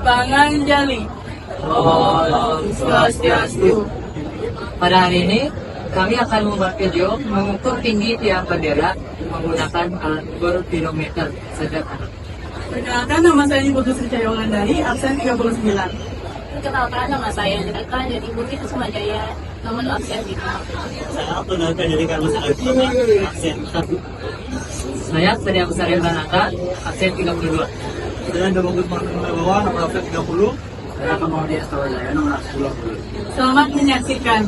Pangan Jali. Om Swastiastu. Pada hari ini, kami akan membuat video mengukur tinggi tiang bendera menggunakan alat ukur pirometer sederhana. Perkenalkan, nama saya Ibu Sri Cahyongandari, absen 39. Perkenalkan, nama saya Niraka dari Bukit Kusuma Jaya, nomor absen 5. Saya perkenalkan dari Karmas absen 1. Saya Sedia Besar Banaka, absen 32. Saya Dobagus Martin Bawah, nomor absen 30. Saya Kemudian Astawajaya, nomor 10. Selamat menyaksikan.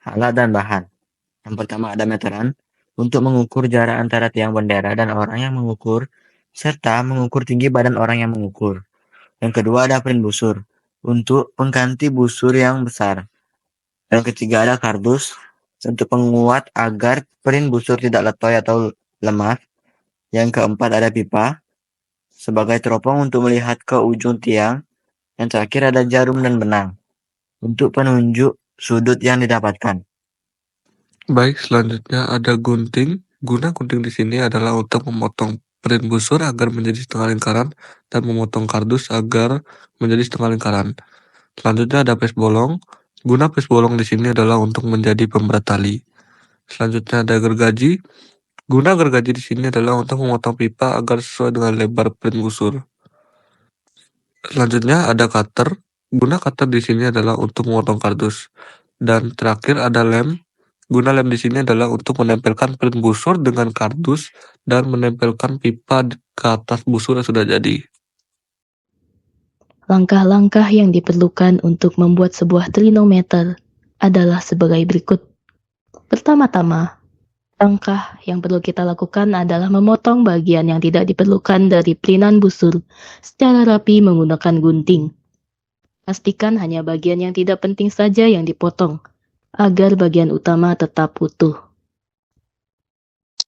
Alat dan bahan. Yang pertama ada meteran untuk mengukur jarak antara tiang bendera dan orang yang mengukur, serta mengukur tinggi badan orang yang mengukur. Yang kedua ada print busur untuk pengganti busur yang besar. Yang ketiga ada kardus untuk penguat agar print busur tidak letoy atau lemas. Yang keempat ada pipa sebagai teropong untuk melihat ke ujung tiang. Yang terakhir ada jarum dan benang untuk penunjuk sudut yang didapatkan. Baik, selanjutnya ada gunting. Guna gunting di sini adalah untuk memotong print busur agar menjadi setengah lingkaran dan memotong kardus agar menjadi setengah lingkaran. Selanjutnya ada pes bolong. Guna pes bolong di sini adalah untuk menjadi pemberat tali. Selanjutnya ada gergaji. Guna gergaji di sini adalah untuk memotong pipa agar sesuai dengan lebar print busur. Selanjutnya ada cutter. Guna cutter di sini adalah untuk memotong kardus. Dan terakhir ada lem. Guna lem di sini adalah untuk menempelkan print busur dengan kardus dan menempelkan pipa ke atas busur yang sudah jadi. Langkah-langkah yang diperlukan untuk membuat sebuah trinometer adalah sebagai berikut. Pertama-tama, langkah yang perlu kita lakukan adalah memotong bagian yang tidak diperlukan dari pelinan busur secara rapi menggunakan gunting. Pastikan hanya bagian yang tidak penting saja yang dipotong, agar bagian utama tetap utuh.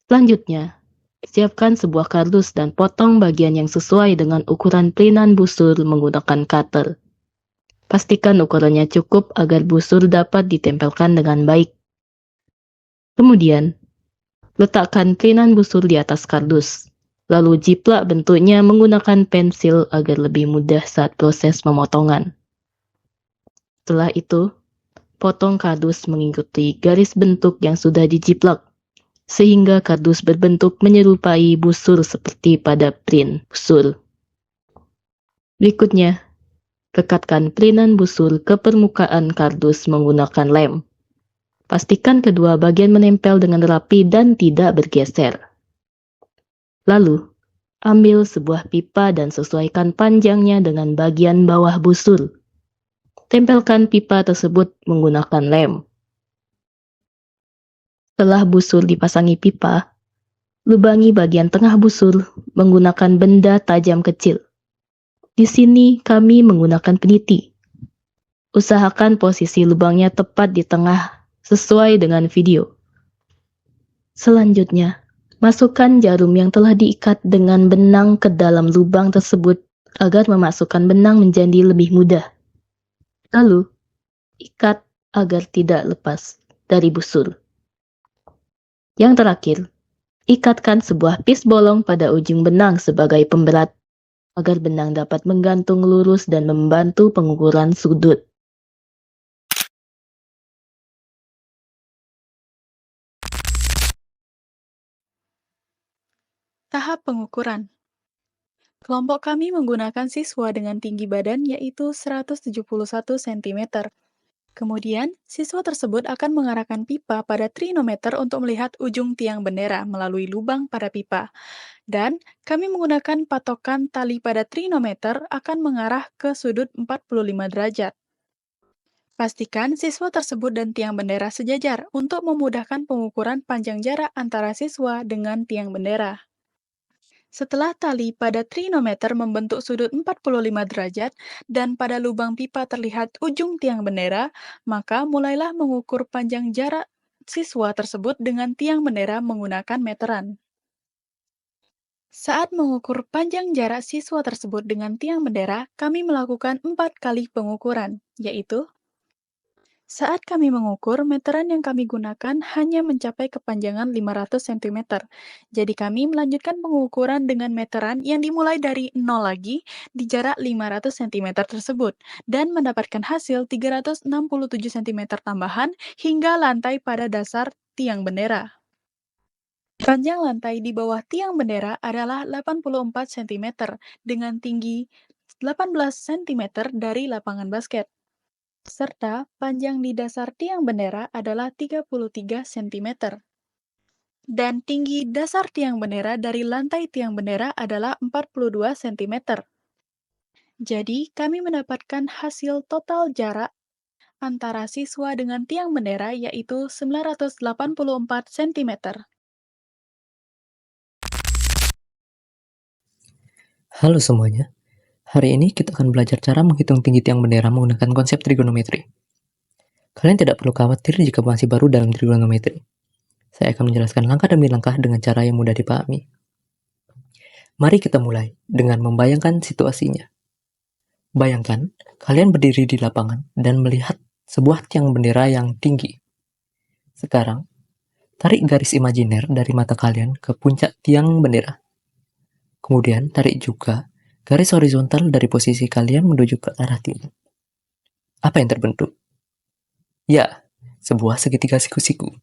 Selanjutnya, siapkan sebuah kardus dan potong bagian yang sesuai dengan ukuran pelinan busur menggunakan cutter. Pastikan ukurannya cukup agar busur dapat ditempelkan dengan baik. Kemudian, letakkan pelinan busur di atas kardus. Lalu jiplak bentuknya menggunakan pensil agar lebih mudah saat proses pemotongan. Setelah itu, potong kardus mengikuti garis bentuk yang sudah dijiplak, sehingga kardus berbentuk menyerupai busur seperti pada print busur. Berikutnya, rekatkan pelinan busur ke permukaan kardus menggunakan lem. Pastikan kedua bagian menempel dengan rapi dan tidak bergeser. Lalu, ambil sebuah pipa dan sesuaikan panjangnya dengan bagian bawah busur. Tempelkan pipa tersebut menggunakan lem. Setelah busur dipasangi pipa, lubangi bagian tengah busur menggunakan benda tajam kecil. Di sini kami menggunakan peniti. Usahakan posisi lubangnya tepat di tengah sesuai dengan video. Selanjutnya, masukkan jarum yang telah diikat dengan benang ke dalam lubang tersebut agar memasukkan benang menjadi lebih mudah. Lalu, ikat agar tidak lepas dari busur. Yang terakhir, ikatkan sebuah pis bolong pada ujung benang sebagai pemberat agar benang dapat menggantung lurus dan membantu pengukuran sudut. Tahap pengukuran. Kelompok kami menggunakan siswa dengan tinggi badan yaitu 171 cm. Kemudian, siswa tersebut akan mengarahkan pipa pada trinometer untuk melihat ujung tiang bendera melalui lubang pada pipa. Dan, kami menggunakan patokan tali pada trinometer akan mengarah ke sudut 45 derajat. Pastikan siswa tersebut dan tiang bendera sejajar untuk memudahkan pengukuran panjang jarak antara siswa dengan tiang bendera. Setelah tali pada trinometer membentuk sudut 45 derajat dan pada lubang pipa terlihat ujung tiang bendera, maka mulailah mengukur panjang jarak siswa tersebut dengan tiang bendera menggunakan meteran. Saat mengukur panjang jarak siswa tersebut dengan tiang bendera, kami melakukan 4 kali pengukuran, yaitu Saat kami mengukur, meteran yang kami gunakan hanya mencapai kepanjangan 500 cm. Jadi kami melanjutkan pengukuran dengan meteran yang dimulai dari 0 lagi di jarak 500 cm tersebut dan mendapatkan hasil 367 cm tambahan hingga lantai pada dasar tiang bendera. Panjang lantai di bawah tiang bendera adalah 84 cm dengan tinggi 18 cm dari lapangan basket. Serta panjang di dasar tiang bendera adalah 33 cm. Dan tinggi dasar tiang bendera dari lantai tiang bendera adalah 42 cm. Jadi, kami mendapatkan hasil total jarak antara siswa dengan tiang bendera yaitu 984 cm. Halo semuanya, hari ini kita akan belajar cara menghitung tinggi tiang bendera menggunakan konsep trigonometri. Kalian tidak perlu khawatir jika masih baru dalam trigonometri. Saya akan menjelaskan langkah demi langkah dengan cara yang mudah dipahami. Mari kita mulai dengan membayangkan situasinya. Bayangkan, kalian berdiri di lapangan dan melihat sebuah tiang bendera yang tinggi. Sekarang, tarik garis imajiner dari mata kalian ke puncak tiang bendera. Kemudian, tarik juga garis horizontal dari posisi kalian menuju ke arah tiang. Apa yang terbentuk? Ya, sebuah segitiga siku-siku.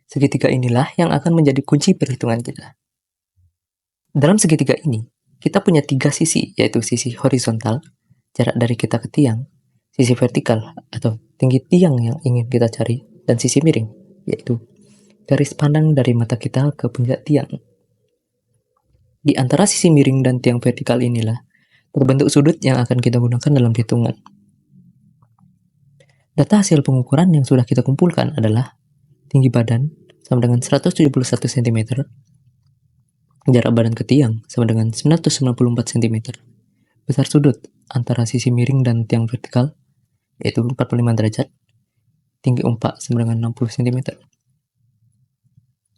Segitiga inilah yang akan menjadi kunci perhitungan kita. Dalam segitiga ini, kita punya 3 sisi, yaitu sisi horizontal, jarak dari kita ke tiang, sisi vertikal atau tinggi tiang yang ingin kita cari, dan sisi miring, yaitu garis pandang dari mata kita ke puncak tiang. Di antara sisi miring dan tiang vertikal inilah terbentuk sudut yang akan kita gunakan dalam hitungan. Data hasil pengukuran yang sudah kita kumpulkan adalah tinggi badan sama dengan 171 cm, jarak badan ke tiang sama dengan 994 cm, besar sudut antara sisi miring dan tiang vertikal yaitu 45 derajat, tinggi umpak sama dengan 60 cm.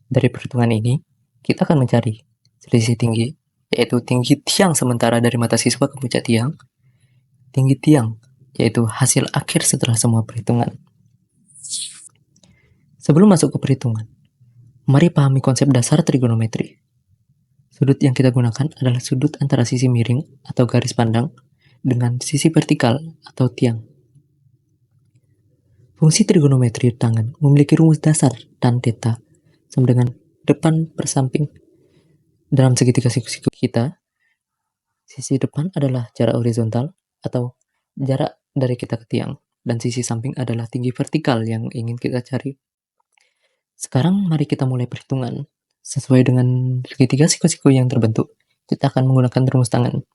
Dari perhitungan ini, kita akan mencari selisih tinggi, yaitu tinggi tiang sementara dari mata siswa ke puncak tiang, tinggi tiang, yaitu hasil akhir setelah semua perhitungan. Sebelum masuk ke perhitungan, mari pahami konsep dasar trigonometri. Sudut yang kita gunakan adalah sudut antara sisi miring atau garis pandang dengan sisi vertikal atau tiang. Fungsi trigonometri tangan memiliki rumus dasar tan theta sama dengan depan per samping. Dalam segitiga siku-siku kita, sisi depan adalah jarak horizontal atau jarak dari kita ke tiang, dan sisi samping adalah tinggi vertikal yang ingin kita cari. Sekarang mari kita mulai perhitungan. Sesuai dengan segitiga siku-siku yang terbentuk, kita akan menggunakan rumus tangan.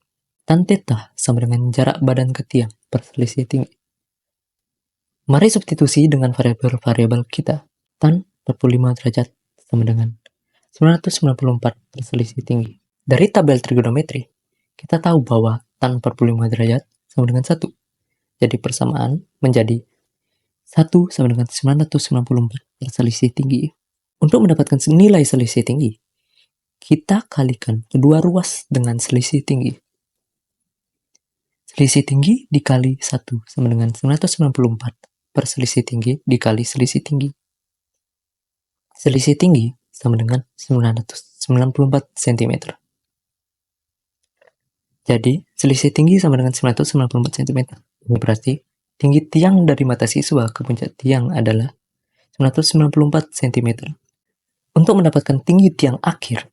Tan theta sama dengan jarak badan ke tiang per selisih tinggi. Mari substitusi dengan variabel-variabel kita. Tan 45 derajat sama dengan 994 per selisih tinggi. Dari tabel trigonometri, kita tahu bahwa tan 45 derajat sama dengan 1. Jadi persamaan menjadi 1 sama dengan 994 per selisih tinggi. Untuk mendapatkan nilai selisih tinggi, kita kalikan kedua ruas dengan selisih tinggi. Selisih tinggi dikali 1 sama dengan 994 per selisih tinggi dikali selisih tinggi. Selisih tinggi sama dengan 994 cm. Jadi, selisih tinggi sama dengan 994 cm. Ini berarti tinggi tiang dari mata siswa ke puncak tiang adalah 994 cm. Untuk mendapatkan tinggi tiang akhir,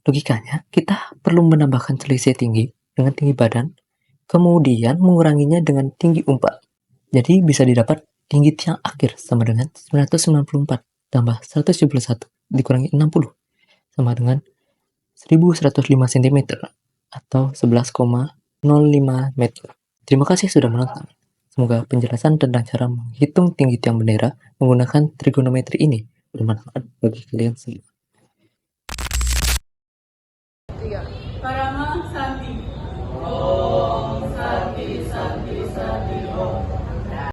logikanya kita perlu menambahkan selisih tinggi dengan tinggi badan, kemudian menguranginya dengan tinggi umpak. Jadi bisa didapat tinggi tiang akhir sama dengan 994 tambah 171 dikurangi 60 sama dengan 1105 cm atau 11,05 meter. Terima kasih sudah menonton. Semoga penjelasan tentang cara menghitung tinggi tiang bendera menggunakan trigonometri ini bermanfaat bagi kalian semua. Parama Santi.